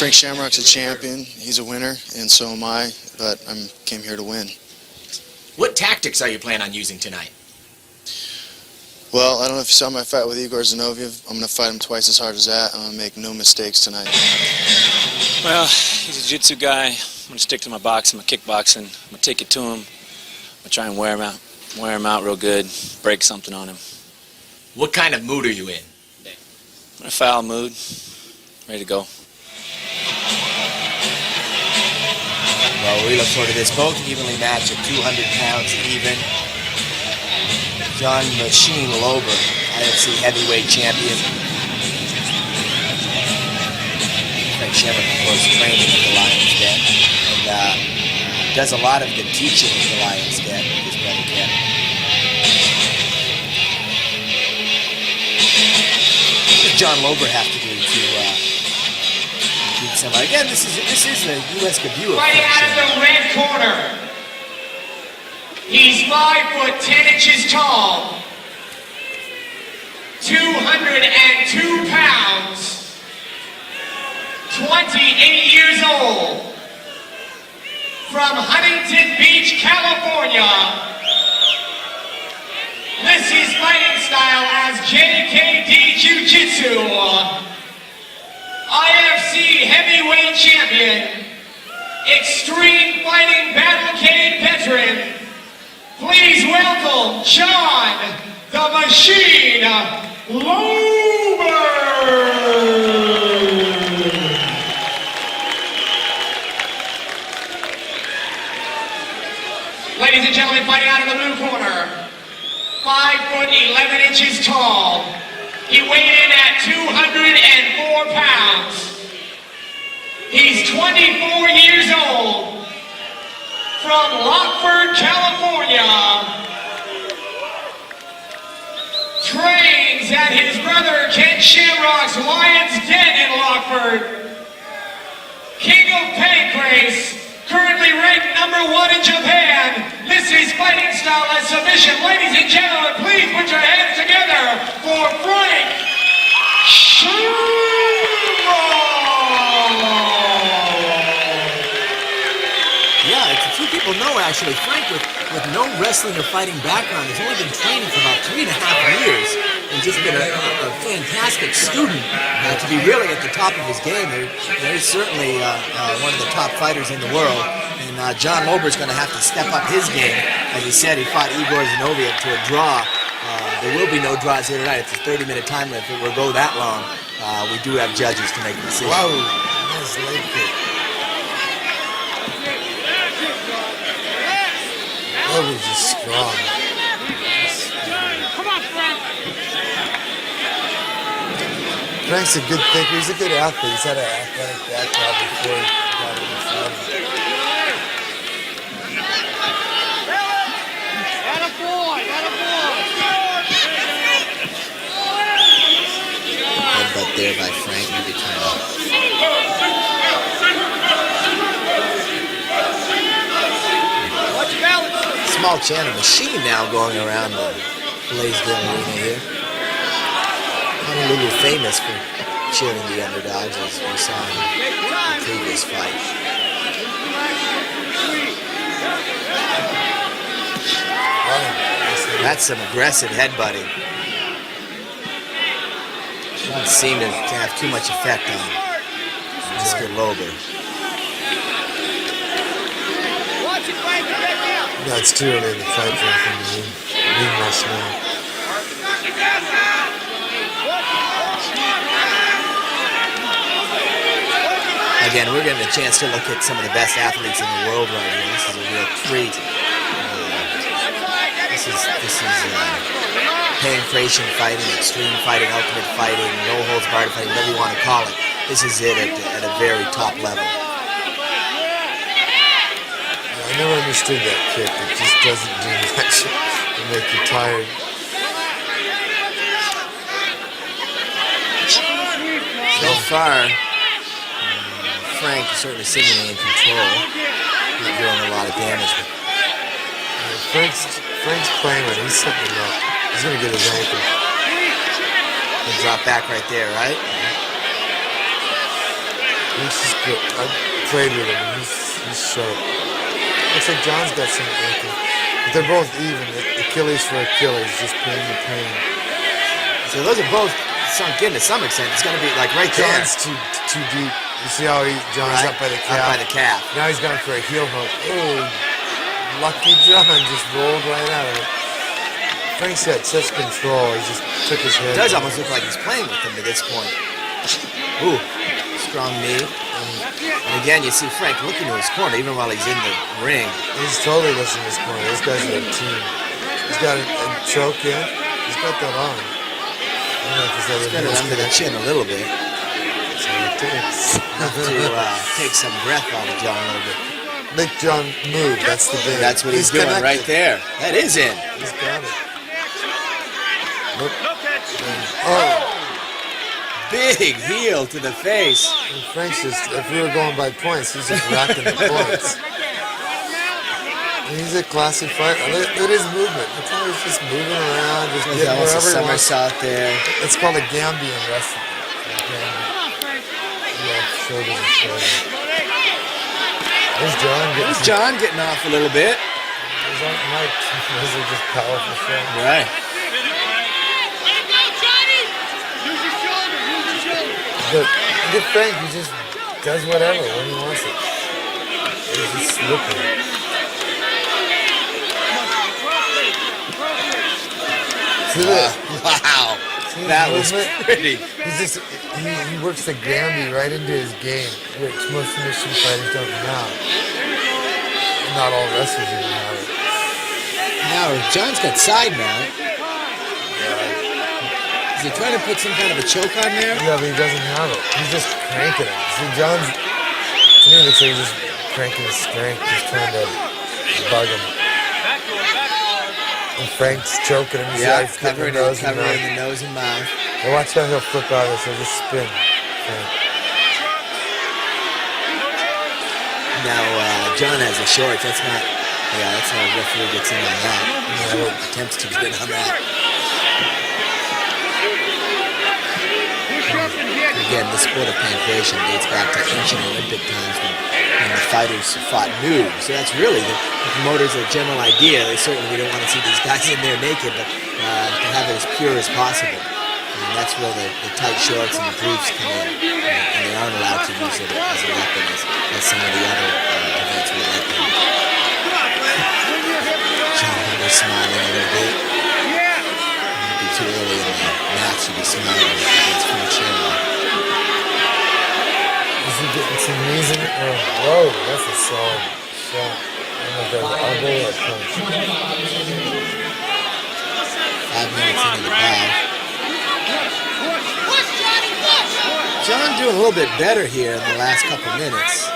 Frank Shamrock's a champion. He's a winner, and so am I, but I came here to win. What tactics are you planning on using tonight? Well, I don't know if you saw my fight with Igor Zinoviev. I'm going to fight him twice as hard as that. I'm going to make no mistakes tonight. Well, he's a jiu-jitsu guy. I'm going to stick to my boxing, my kickboxing. I'm going to take it to him. I'm going to try and wear him out real good, break something on him. What kind of mood are you in? I'm in a foul mood, ready to go. Well, we look forward to this. Both evenly matched at 200 pounds even. John Machine Lober, IFC heavyweight champion. Frank Shamrock, of course, training at the Lions Den, and does a lot of the teaching at the Lions Den with his brother Ken. What does John Lober have to do to beat somebody? Again, this is the U.S. debut. Fighting out of the red corner. He's 5'10" tall, 202 pounds, 28 years old, from Huntington Beach, California. This is fighting style as JKD Jiu-Jitsu, IFC heavyweight champion, extreme fighting battlecade veteran. Please welcome John the Machine Lober. Ladies and gentlemen, fighting out of the blue corner, 5'11" tall. He weighed in at 204 pounds. He's 24 years old. From Rockford, California, trains at his brother Ken Shamrock's Lions Den in Rockford. King of Pancrase, currently ranked #1 in Japan. This is fighting style as submission. Ladies and gentlemen, please put your hands together for Frank Shamrock. Yeah, it's a few people know actually. Frank, with no wrestling or fighting background, has only been training for about 3.5 years and just been a fantastic student to be really at the top of his game. He's certainly one of the top fighters in the world, and John Lober is going to have to step up his game. As he said, he fought Igor Zinoviev to a draw. There will be no draws here tonight. It's a 30-minute time limit. If it will go that long, we do have judges to make a decision. Wow, nice leg kick. Lober's just strong. Come on, Frank. Frank's a good thinker. He's a good athlete. He's had an athletic background before he got into fighting. Headbutt there by Frank. Maybe turn off. Small chant of Machine now going around the Blaisdell Arena here. Honolulu famous for cheering the underdogs, as we saw in the previous fight. That's some aggressive headbutting. Doesn't seem to have too much effect on Mr. Lober. No, it's too early in the fight for him to ring rush now. Again, we're getting a chance to look at some of the best athletes in the world right now. This is a real treat. This is pancration fighting, extreme fighting, ultimate fighting, no holds barred fighting, whatever you want to call it. This is it at a very top level. I never understood that kick. It just doesn't do much to make you tired. So far, Frank is certainly seemingly in control. Not doing a lot of damage. But Frank's playing with it. He's setting him up. He's going to get his ankle. He'll drop back right there, right? He's just good. I played with him, and he's sharp. Looks like John's got some ankle. But they're both even. Achilles for Achilles, just pain to pain. So those are both sunk in to some extent. It's going to be like right there. John's too deep. You see how John's up by the calf? Up by the calf. Now he's gone for a heel hook. Oh, lucky John just rolled right out of it. Frank's got such control. He just took his head. It does almost look like he's playing with him to this point. Ooh, strong knee. And again, you see Frank looking to his corner even while he's in the ring. He's totally listening to his corner. Those guys are a team. He's got a choke in. He's got that on. I don't know if he's ever Got it under the chin a little bit. So it takes. Enough to take some breath out of John Lober. Make John move. That's the thing. That's what he's doing connected. right there. That is in. He's got it. Look. Oh. Big heel to the face. And Frank's just, if we were going by points, he's just racking the points. And he's a classy fighter. Look at his movement. Look how he's just moving around, just There's getting almost a wherever he wants. somersault there. It's called a Gambian wrestling. Yeah, shoulders and shoulders. There's John getting There's John getting off a little bit. Those aren't mics. Those are just powerful shots. Right. But get Frank, he just does whatever when he wants it. He's just slipping. See this? Wow. See his That was movement? pretty. He's just he works the Gambi right into his game, which most submission fighters don't have. Not all wrestlers even have it. Now, John's got side mount. Is he trying to put some kind of a choke on there? Yeah, but he doesn't have it. He's just cranking it. See, John's, to me, it looks like he's just cranking his strength, just trying to bug him. And Frank's choking him. Yeah, He's covering getting the nose and mouth. And watch how he'll flip out of this. He'll just spin. Frank. Now, John has the shorts. That's not, that's how the referee gets in on that. Attempts to get in on that. Again, the sport of pancreation dates back to ancient Olympic times when the fighters fought nude. So that's really the promoters' general idea. They certainly don't want to see these guys in there naked, but to have it as pure as possible. And that's where the tight shorts and the briefs come in. And they aren't allowed to use it as a weapon as some of the other events we let them. John Lober smiling a little bit. It would be too early in the match to be smiling against Frank Shamrock. Is he getting some knees in it? Oh, whoa, that's a solid shot. I don't know if that's an elbow or a punch. 5 minutes into the bout. John doing a little bit better here in the last couple minutes.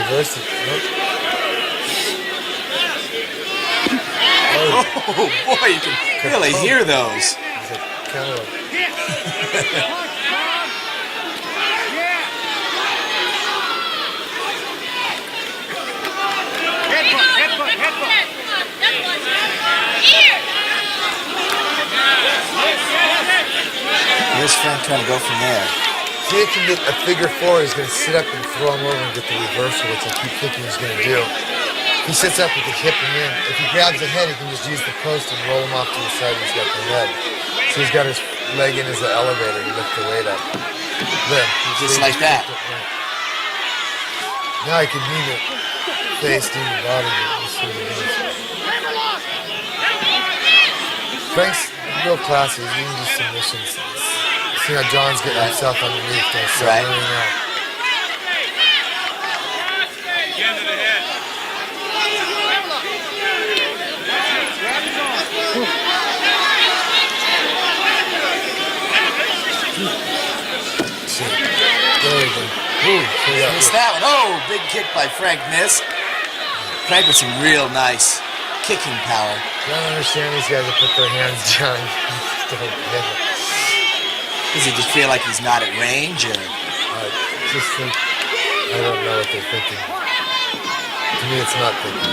Reverse it. Nope. Oh boy, you can really hear those. He's a counter. Here's Frank trying to go from there. If he can get a figure four, he's going to sit up and throw him over and get the reversal, which I keep thinking he's going to do. If he sits up with the hip and in, if he grabs the head, he can just use the post and roll him off to the side. He's got the head. So he's got his leg in as the elevator to lift the weight up. There. Just like that. Now he can move it face to the body. Let's see what it is. Frank's real classy. He's using these submissions. See how John's getting himself underneath there. So right. Missed that one. Oh, big kick by Frank. Miss. Frank with some real nice kicking power. I don't understand these guys that put their hands down. Does he just feel like he's not at range, or just like I don't know what they're thinking. To me, it's not thinking.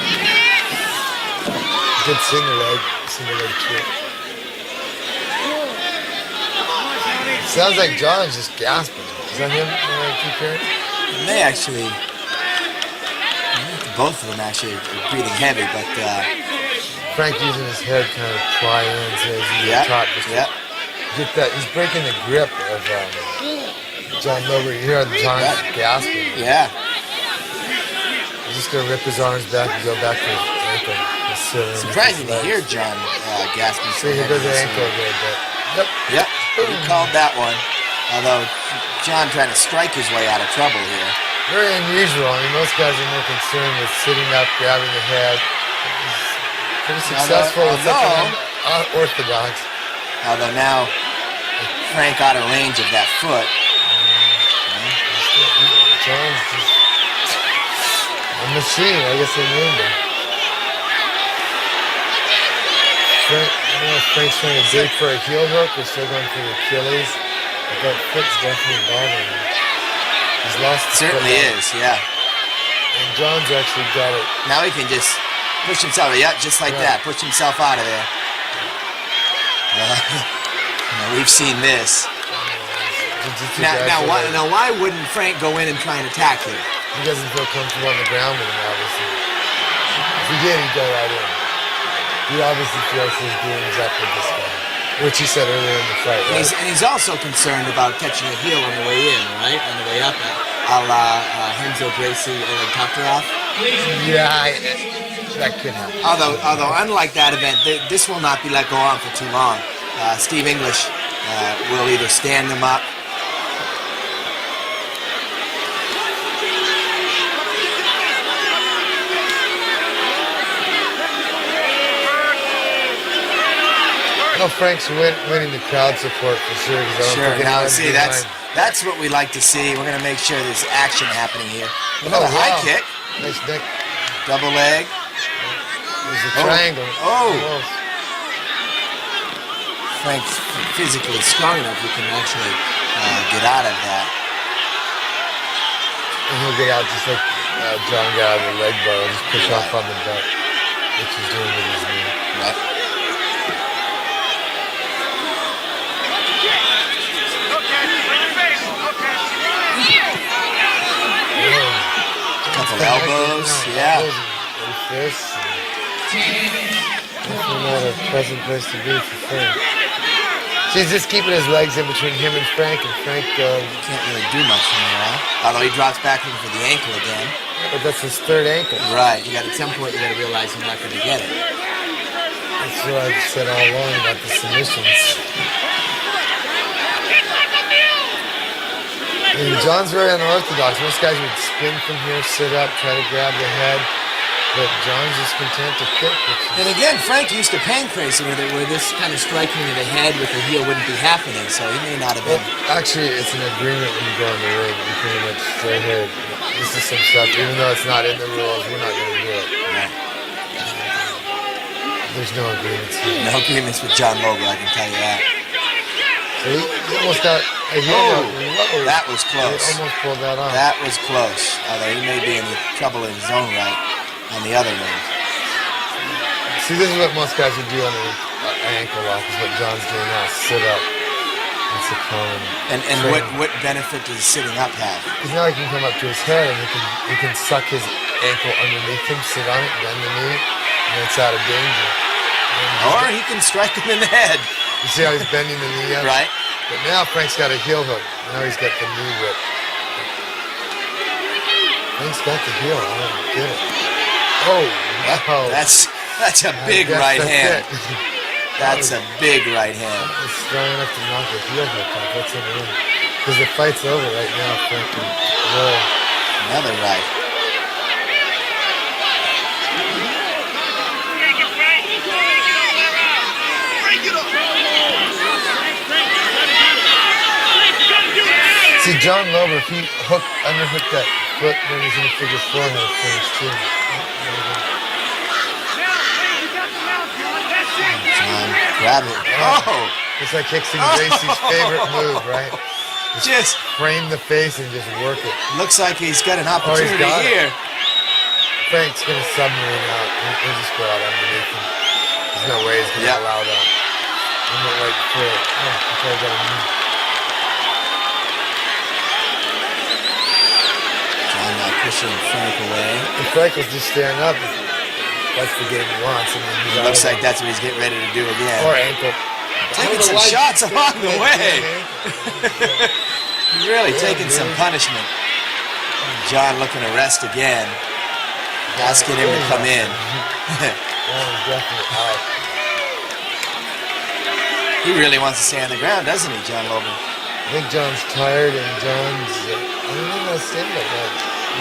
Good single leg kick. Sounds like John's just gasping. Is that him? They actually, both of them actually are breathing heavy, but Frank using his head kind of pry in, so he's top. Yeah. Get that. He's breaking the grip of John Lober. You hear John gasping. Yeah. He's just gonna rip his arms back and go back to his ankle. Surprising to hear John gasping. See, he goes to ankle a little bit. Yep. Yep. He called that one. Although John trying to strike his way out of trouble here. Very unusual. I mean, most guys are more concerned with sitting up, grabbing the head. He's pretty successful with looking unorthodox. Although now Frank out of range of that foot. John's just a machine. I guess they named him. Frank, I don't know if Frank's trying to dig for a heel hook or still going for the Achilles. But that foot's definitely bothering him. He's lost the Certainly foot. is, yeah. And John's actually got it. Now he can just push himself, just like that. Push himself out of there. We've seen this. Now, why wouldn't Frank go in and try and attack him? He doesn't feel comfortable on the ground with him, obviously. If he did, he'd go right in. He obviously feels his game's up with this guy, which he said earlier in the fight. Right? And he's also concerned about catching a heel on the way in, right? On the way up, a la Renzo Gracie or Toktarov. Yeah, that could happen. Although unlike that event, this will not be let go on for too long. Steve English will either stand them up. No, Frank's winning the crowd support for sure. Sure. Now, see, that's what we like to see. We're going to make sure there's action happening here. Another high kick. Nice neck. Double leg. There's a triangle. Oh. Frank's physically strong enough he can actually get out of that. And he'll get out just like John got out of the leg bar. He'll just push off on the butt, which he's doing with his knee. Right. Couple elbows, yeah. And fists. Definitely not a pleasant place to be for Frank. So he's just keeping his legs in between him and Frank can't really do much from there, huh? Although he drops back in for the ankle again. But that's his third ankle. Right. At some point you got to realize you're not going to get it. That's what I've said all along about the submissions. And John's very unorthodox. Most guys would spin from here, sit up, try to grab the head. But John's just content to kick. And again, Frank used to pancrase where this kind of striking of the head with the heel wouldn't be happening, so he may not have been. Well, actually, it's an agreement when you go in the ring. You pretty much say, hey, this is some stuff. Even though it's not in the rules, we're not going to do it. Right. There's no agreements here. No agreements with John Lober, I can tell you that. So he almost got a heel. Oh, that was close. He almost pulled that off. That was close, although he may be in trouble in his own right on the other end. See, this is what most guys would do on the ankle lock, is what John's doing now. Sit up and succumb. And what benefit does sitting up have? Because now he can come up to his head and he can suck his ankle underneath him, sit on it, bend the knee, and it's out of danger. Or he can strike him in the head. You see how he's bending the knee up? Right. But now Frank's got a heel hook. Now he's got the knee whip. Frank's got the heel. I don't get it. Oh, wow. That's a big right hand. That's a big right hand. It's strong enough to knock a heel hook off. That's in the ring. Because the fight's over right now, Frank can roll. Another right. See, John Lober, if he underhooked that foot, then he's in a figure four and he'll finish too. John, grab it. Oh! It's like Hickson Gracie's favorite move, right? Just frame the face and just work it. looks like he's got an Oh, he's opportunity got it. here. Frank's gonna submarine out. He'll just go out underneath him. There's no way he's gonna Yeah. allow that. I'm not waiting for it. Oh, I tried that on me. John now pushing Frank away. If Frank was just staring up, that's the game he wants. And then he's out Looks of like it. that's what he's getting ready to do again. Or ankle. Taking some shots along the way. Really taking some punishment. John looking to rest again. Asking him to come in. Oh, definitely out. He really wants to stay on the ground, doesn't he, John Lober? I think John's tired and John's. I don't know how to stand like that.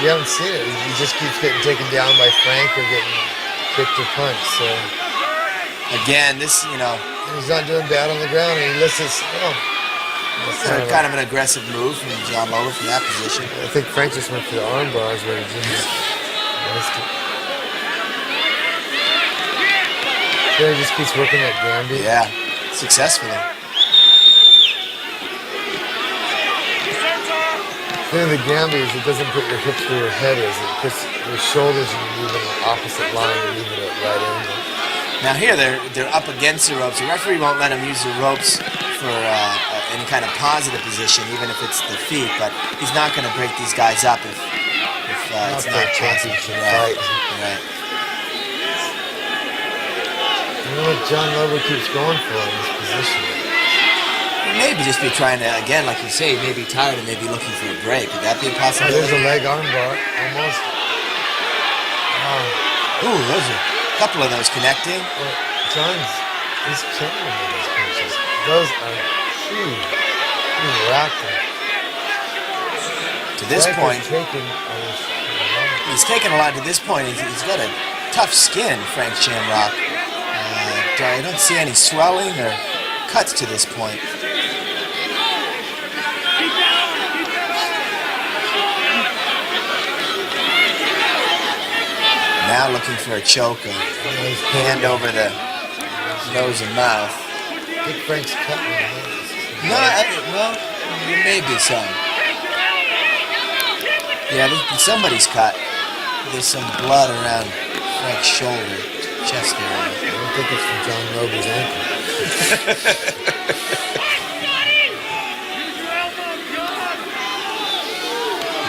You haven't seen it. He just keeps getting taken down by Frank or getting kicked or punched. So Again, this, you know, and he's not doing bad on the ground, and he listens. Oh, that's kind of an aggressive move from John Lober from that position. I think Frank just went for the arm bars, but he just missed it. Yeah, he just keeps working that Gambit. Yeah, successfully. The thing with the Gambit is it doesn't put your hips where your head is. It puts your shoulders and you move in the opposite line and move it at right angle. Now here they're up against the ropes. The referee won't let him use the ropes for any kind of positive position, even if it's the feet. But he's not going to break these guys up if it's Not not for a championship Right. fight. Right. You know what John Lober keeps going for in this position? Maybe just be trying to, again, like you say, maybe tired and maybe looking for a break. Could that be a Oh, possibility? there's a leg arm bar, almost. Ooh, those are a couple of those connecting. Well, he's killing him with those punches. Those are huge. He's racked him. To this Frank point, is taking a lot. he's taken a lot to this point. He's got a tough skin, Frank Shamrock. I don't see any swelling or cuts to this point. Now looking for a choke, hand over the nose and mouth. I think Frank's cutting him. No, well, there may be some. Yeah, somebody's cut. There's some blood around Frank's shoulder, chest area. I don't think it's from John Lober's ankle.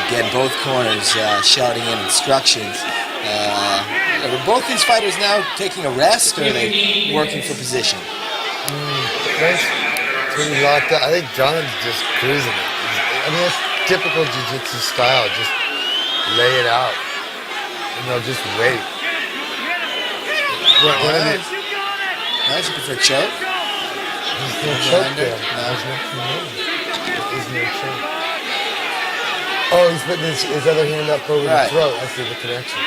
Again, both corners shouting in instructions. Are both these fighters now taking a rest, or are they working for position? Frank's pretty locked up. I think John's just cruising it. I mean, that's typical jiu-jitsu style. Just lay it out. And they'll just wait. What is it? Nice, looking for a choke. There's no choke there. No. There's nothing there. There is no choke. Oh, he's putting his other hand up over Right. the throat. I see the connection.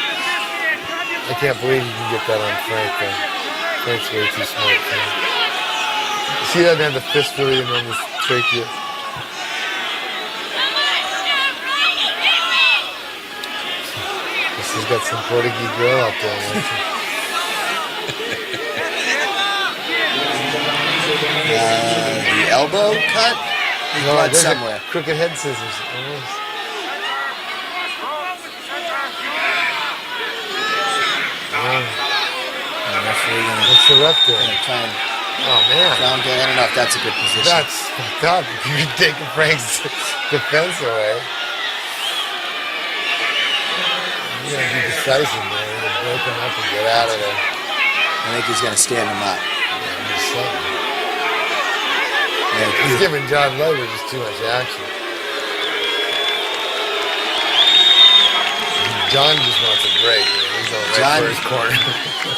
I can't believe you can get that on Frank, though. Frank's way too smart for him. See, he doesn't have the fist really in on his trachea. He's got some Portuguese girl out there. The elbow cut? There's blood there's somewhere. a crooked head scissors. Almost. What's the ref doing? Oh, man. I don't know if that's a good position. That's fucked up. You're taking Frank's defense away. You gotta be decisive, man. You gotta break him up and get out of there. I think he's going to stand him up. Yeah, just saying. Yeah, He's giving John Lober just too much action. John just wants a break, man. He's going right for his corner.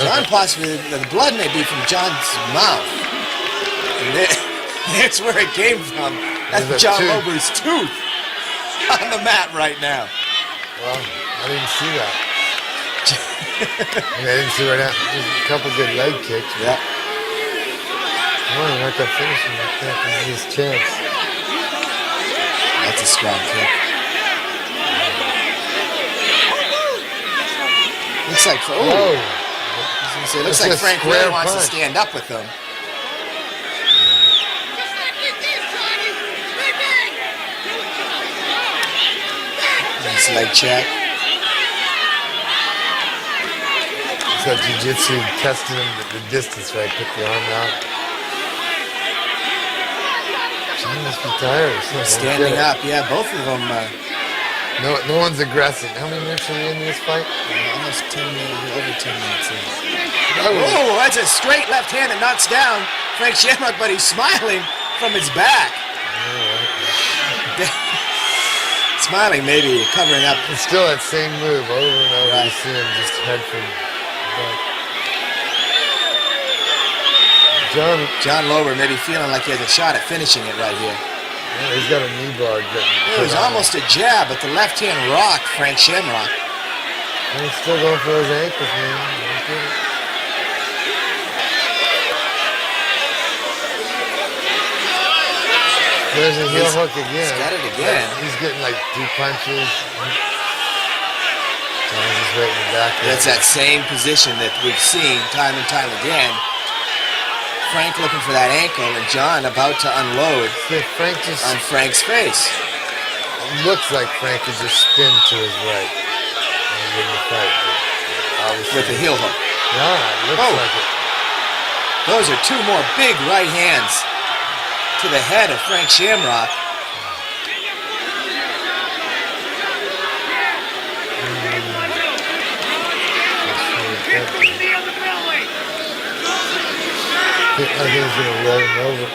John possibly, the blood may be from John's mouth. And that's where it came from. That's There's a John tooth. Lober's tooth on the mat right now. Well, I didn't see that. I didn't see right now. Just a couple good leg kicks. Yeah. Come on, you're not gonna finish him like that. This is his chance. That's a strong kick. Looks like, Whoa. it looks It's like a Frank square really wants to punch. stand up with him. Nice leg check. It's that jiu-jitsu testing him the distance, right? Put the arm out. John must be tired or something. Standing up, yeah, both of them. No one's aggressive. How many minutes are we in this fight? Almost 10 minutes, over 10 minutes in. Oh, Oh, that's a straight left hand that knocks down Frank Shamrock, but he's smiling from his back. Smiling, maybe covering up. it's still that same move over and over. Right. You see him just head from back. John Lober maybe feeling like he has a shot at finishing it right here. Yeah, he's got a knee bar. It was almost a jab, but the left hand rocked Frank Shamrock. And he's still going for those ankles, man. There's a heel hook again. He's got it again. He's getting like 2 punches. John's just waiting back. That's that same position that we've seen time and time again. Frank looking for that ankle, and John about to unload See, Frank just on Frank's face. looks like Frank could just spin to his right and win the fight. But obviously, With a heel hook. yeah, it looks Oh. like it. Those are 2 more big right hands to the head of Frank Shamrock. I think he's gonna roll him over.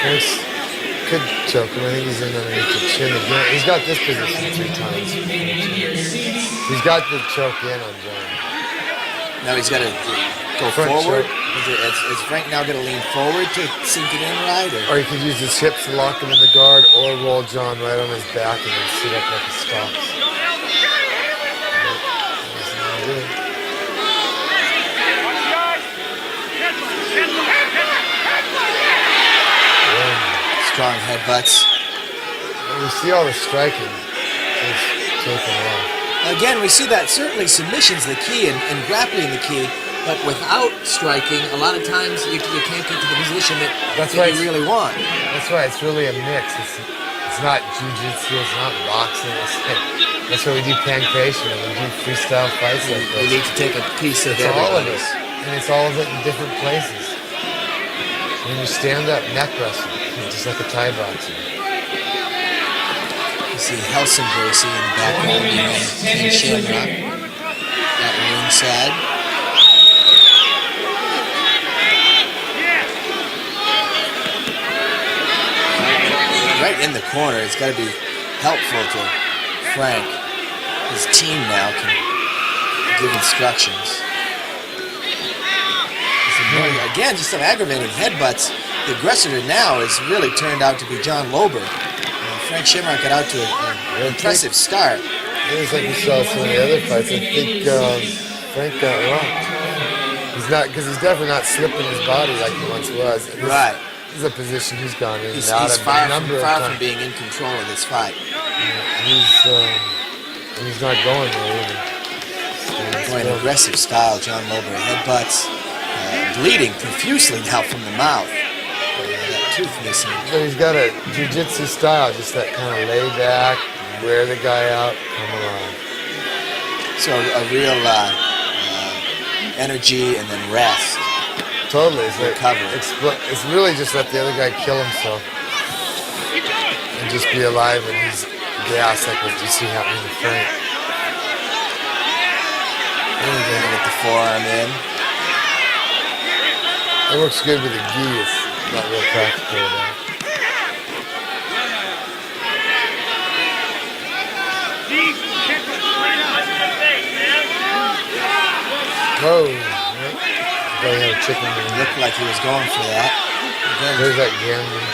Frank's could choke him. I think he's in underneath the chin again. He's got this position 3 times. He's got the choke in on John. Now he's got to go Front forward. choke. Is Frank now going to lean forward to sink it in right? Or he could use his hips to lock him in the guard, or roll John right on his back and then sit up like he stops. Strong headbutts. We see all the striking. Just taking off. Again, we see that certainly submission's the key and grappling the key, but without striking, a lot of times you can't get to the position that right. you really want. That's right. It's really a mix. It's not jiu-jitsu. It's not boxing. That's why we do pancration and we do freestyle fights like this. You need to take a piece of It's all of everybody. it, and it's all of it in different places. When you stand up, neck wrestle, just like a Thai boxer. You see Helson Gracie in the background behind Ken Shamrock at ringside. Right in the corner, it's got to be helpful to Frank. His team now can give instructions. Again, just some aggravating headbutts. The aggressor now has really turned out to be John Lober. Frank Shamrock got out to an impressive start. It's like we saw some of the other fights. I think Frank got rocked. He's not, because he's definitely not slipping his body like he once was. Right. This is a position he's gone in He's and out of far, a number far of from times. being in control of this fight. He's not going there either. Boy, an aggressive style, John Lober. Headbutts, bleeding profusely now from the mouth. That tooth missing. But he's got a jiu-jitsu style, just that kind of lay back, wear the guy out, come along. So a real energy and then rest. Totally. It's like Recover. it's really just let the other guy kill himself and just be alive, and he's gassed like what you see happening to Frank. Really going to get the forearm in. It works good with the gi. It's not real practical with that. Oh, yeah. He had a chicken wing. Looked like he was going for that. Again, There's that gambling.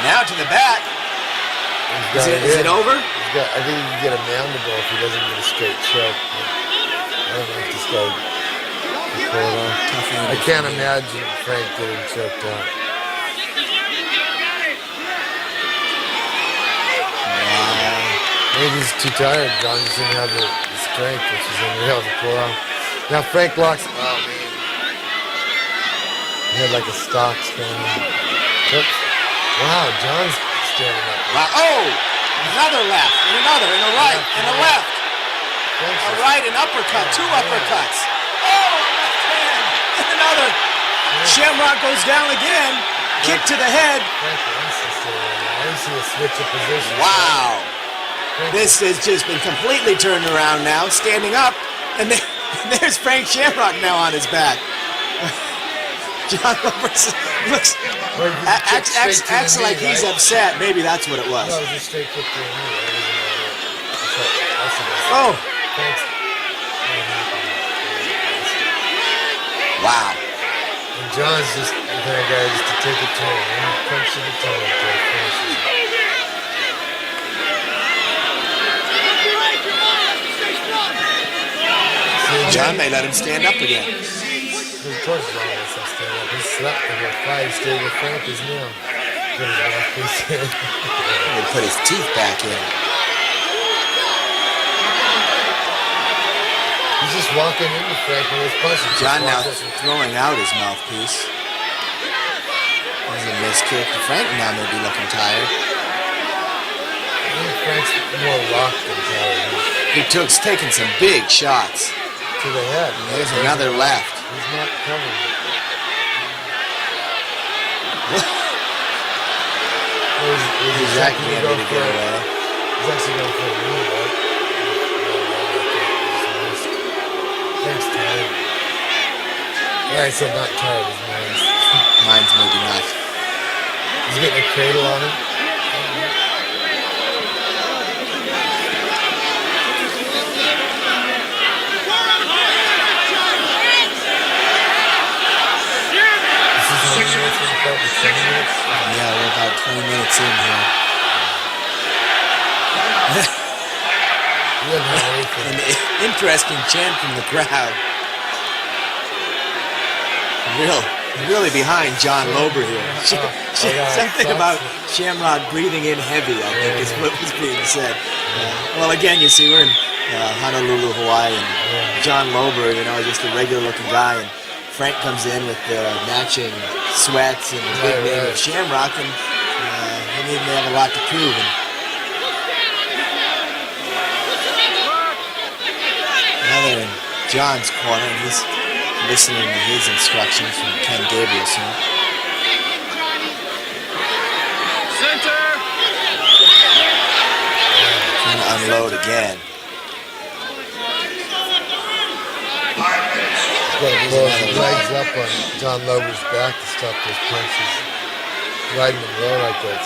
now to the back. Is it over? I think he can get a mandible if he doesn't get a straight choke. I don't know if this guy can pull it off. I can't imagine Frank getting choked out. Maybe he's too tired. John just didn't have the strength, which is unreal to pull off. Now Frank locks. Oh man, he had like a stocks going on. Oops. Wow, John's standing up. Wow. Oh! Another left, and another, and a right, and a left. A right, an uppercut, two uppercuts. Oh, left hand, and another. Shamrock goes down again. Kick to the head. I see a switch of position. Wow. This has just been completely turned around now, standing up, and there's Frank Shamrock now on his back. John Lober looks acts like he's upset. Maybe that's what it was. No, it was just straight kick to the knee. Oh. Thanks. Wow. And John's just the kind of guy just to take it to him. One punch at a time until he finishes. John may let him stand up again. Of course John lets him stand up. He slept in the fight. He stayed with Frank his now. Put his mouthpiece in. He put his teeth back in. He's just walking into Frank with his punches. John now throwing out his mouthpiece. There's a missed kick. Frank now may be looking tired. I think Frank's more rocked than tired. He's taking some big shots. To the head. There's another left. He's not covering it. He's actually going to get away. He's actually going for a knee, right? Frank's tired. Yeah, I said not tired, his mind's. Mine's maybe not. He's getting a cradle on him. Yeah, we're about 20 minutes in here. An interesting chant from the crowd. Really behind John Lober here. Something about Shamrock breathing in heavy, I think, is what was being said. Well, again, you see, we're in Honolulu, Hawaii, and John Lober, just a regular-looking guy, and Frank comes in with the matching sweats and the big name of Shamrock, and they have a lot to prove. Now they're in John's corner, and he's listening to his instructions from Ken Gabrielson. Center! Trying to unload again. He's got to close his legs up on John Lober's back to stop those punches. Riding him low like that.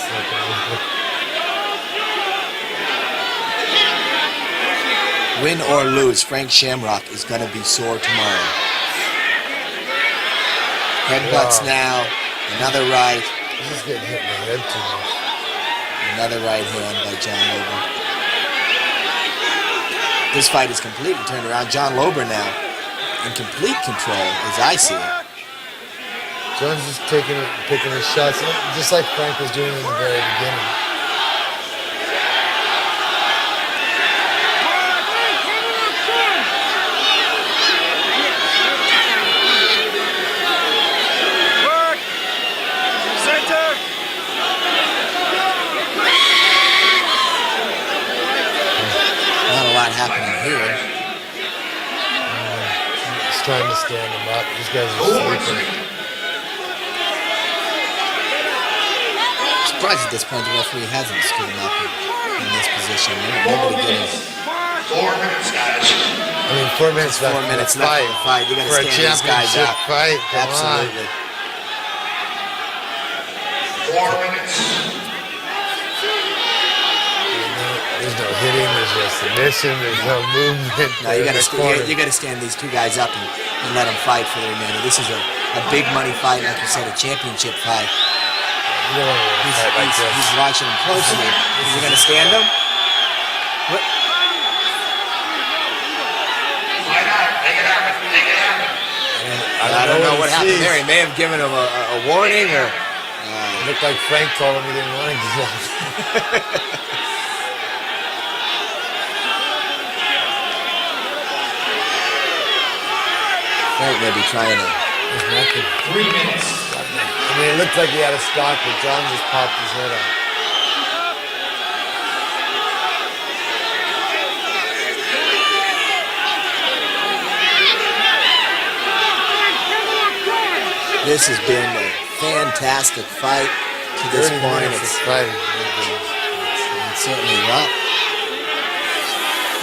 Win or lose, Frank Shamrock is going to be sore tomorrow. Headbutts now. Another right. He's just getting hit in the head too much. Another right hand by John Lober. This fight is completely turned around. John Lober now in complete control, as I see it. John's just picking his shots, just like Frank was doing in the very beginning. Work! Center! Not a lot happening here. He's trying to stand him up. These guys are sleeping. I'm surprised at this point the referee hasn't stood him up in this position. Nobody getting 4 minutes, guys. I mean, 4 minutes left. 4 minutes left in the fight. You got to For a stand these guys championship up. fight. Come Absolutely. On. 4 minutes. There's no hitting. There's no submission. There's no movement. No, you got to stand these two guys up and let them fight for their minute. This is a big money fight, like you said, a championship fight. You don't want to win a fight like this. He's watching him closely. Is he going to stand him? What? Fight out. Make it happen. Make it happen. I don't know what happened there. He may have given him a warning, or It looked like Frank told him he didn't want to do that. Frank may be trying to. 3 minutes. mean, it looked like he had a stock, but John just popped his head out. This has been a fantastic fight to this 30 point. minutes It's of fighting. certainly rough.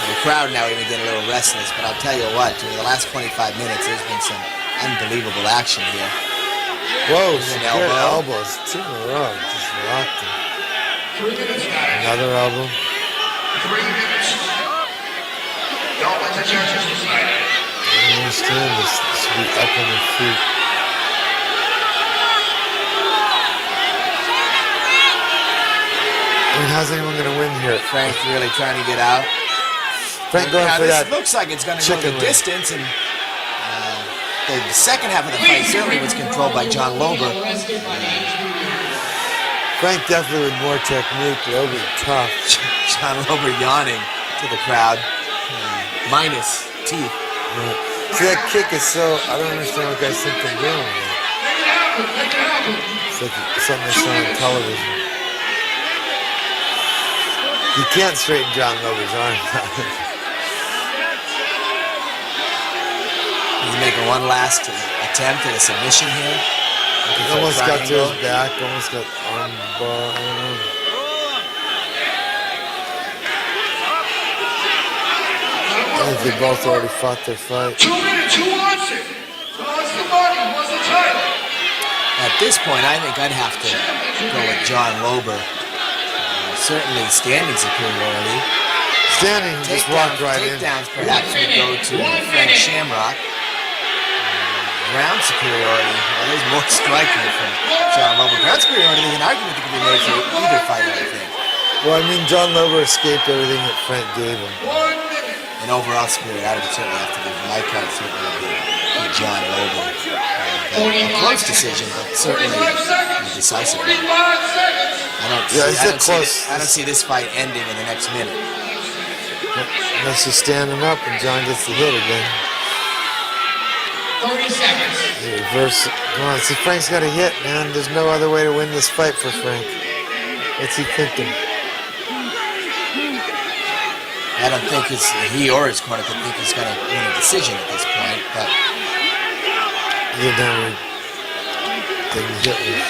The crowd now even getting a little restless, but I'll tell you what, during the last 25 minutes, there's been some unbelievable action here. Whoa, An some elbow. good elbows. 2 in a row. Just rocked him. 3 minutes, guys. Another elbow. 3 minutes. Don't let the judges decide. I don't understand this. This should be up on their feet. I mean, how's anyone going to win here? Frank really trying to get out. Frank going Now, for this that. looks like it's going to go chicken the wing. distance, and the second half of the fight certainly was controlled by John Lober. Frank definitely with more technique, but Lober tough. John Lober yawning to the crowd, minus teeth. Right. See, that kick is so... I don't understand what guys think they're doing with it. It's like something they saw on television. You can't straighten John Lober's arms out. He's making one last attempt at a submission here. He almost got to his back, almost got arm bar. I don't know. I think they both already fought their fight. 2 minutes. Who wants it? Who wants the money? Who wants the title? At this point, I think I'd have to go with John Lober. Certainly standing superiority. Standing, he just walked right in. Takedowns perhaps would go to Frank Shamrock. Ground superiority, well, there's more striking from John Lober. Ground superiority is an argument that can be made for either fighter, I think. Well, I mean, John Lober escaped everything that Frank gave him. 1 minute. And overall superiority, I would certainly have to give my card certainly to John Lober. A close decision, but certainly 45 seconds. decisive. 45 seconds. I don't see this fight ending in the next minute. Unless you stand him up and John gets the hit again. 30 seconds. You reverse it. Come on, see, Frank's got a hit, man. There's no other way to win this fight for Frank. What's he thinking? I don't think he or his corner could think he's going to win a decision at this point, but You're down with getting hit with.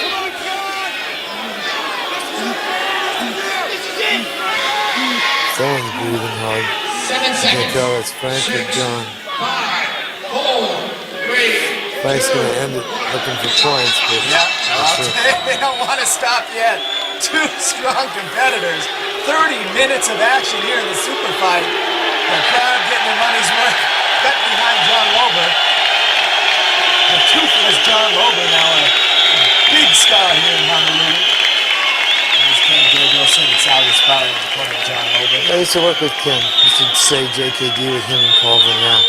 Someone's breathing hard. 7 You can seconds. tell it's Frank or John. 5, 4, 3. Frank's going to end it looking for points, but yeah, I'll tell you, they don't want to stop yet. Two strong competitors. 30 minutes of action here in the super fight. The crowd getting their money's worth. Bet behind John Lober. The toothless John Lober now a big star here in Honolulu. There's Ken Gabrielson and Sal Gaspari in the corner of John Lober. I used to work with Ken. You should say JKD with him and Paul Vignac.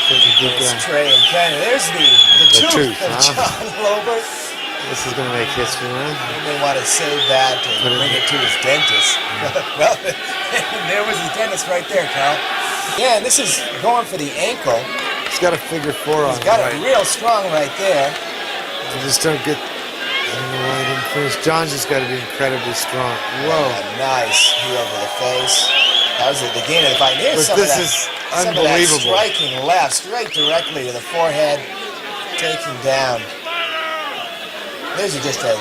He's a good There's guy. Trey and Ken. There's the tooth tooth, of huh? John Lober. This is going to make history, man. He may want to save that and bring it to his dentist. Well, there was his dentist right there, Carl. Yeah, and this is going for the ankle. He's got a figure 4 on He's him, got right? it real strong right there. You just don't get... I don't know why he didn't finish. John's just got to be incredibly strong. Whoa. A nice heel to the face. That was the beginning of the fight. Here's But some this of that, is some of that unbelievable. striking left, straight directly to the forehead, taking down. There's just that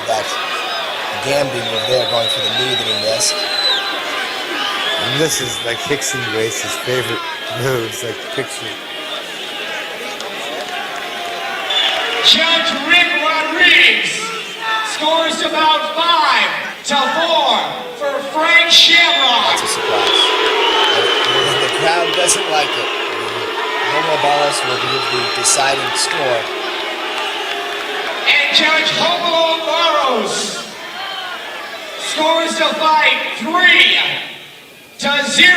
gambling move there, going for the knee that he missed. And this is like Hickson Grace's favorite moves, like picture. Judge Rick Rodriguez scores about 5 to 4 for Frank Shamrock. That's a surprise. And the crowd doesn't like it. Homo Barros will give the deciding score. And Judge Homo Barros scores the fight 3 to 0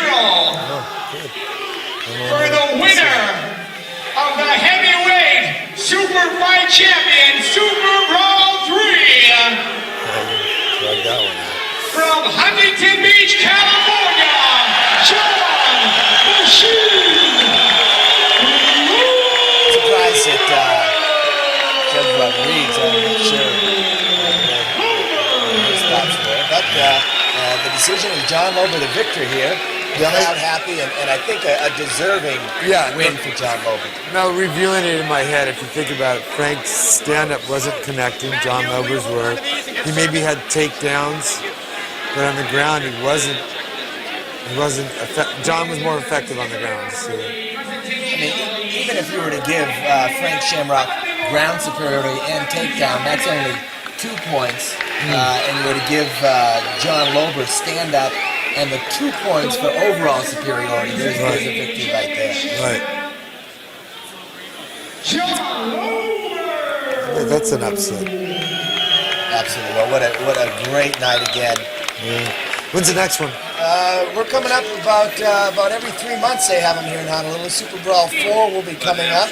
for the winner of the heavyweight super fight champion, SuperBrawl III, Drag that one out. from Huntington Beach, California, John Machine. Surprised that Judge Rodriguez, I'm not sure the decision is John Lober the victor here. The crowd happy, and I think a deserving win for John Lober. Now, reviewing it in my head, if you think about it, Frank's stand-up wasn't connecting. John Lober's were. He maybe had takedowns, but on the ground he wasn't. John was more effective on the ground. So. I mean, even if you were to give Frank Shamrock ground superiority and takedown, that's only 2 points. And you were to give John Lober stand-up and the 2 points for overall superiority, there's a victory right there. Right. John Lober! Yeah, that's an upset. Absolutely. Well, what a great night again. Yeah. When's the next one? We're coming up about every 3 months. They have them here in Honolulu. SuperBrawl 4 will be coming up.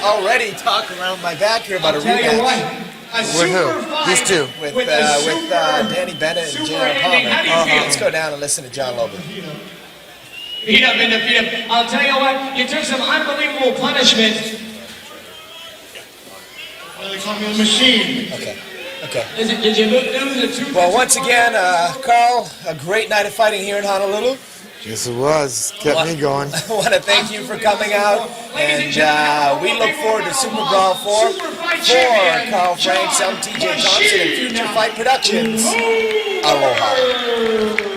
Already talk around my back here about a rematch. With who? These two. With Danny Bennett and J.R. Palmer. Let's go down and listen to John Lober. Beat up and defeat him. I'll tell you what, you took some unbelievable punishment. They call me a machine. Okay. Did you lose it too? Well, once again, Carl, a great night of fighting here in Honolulu. Yes, it was. Kept me going. I want to thank you for coming out, and we look forward to SuperBrawl 4 for Carl Franks, I'm TJ Thompson, and Future Fight Productions. Aloha.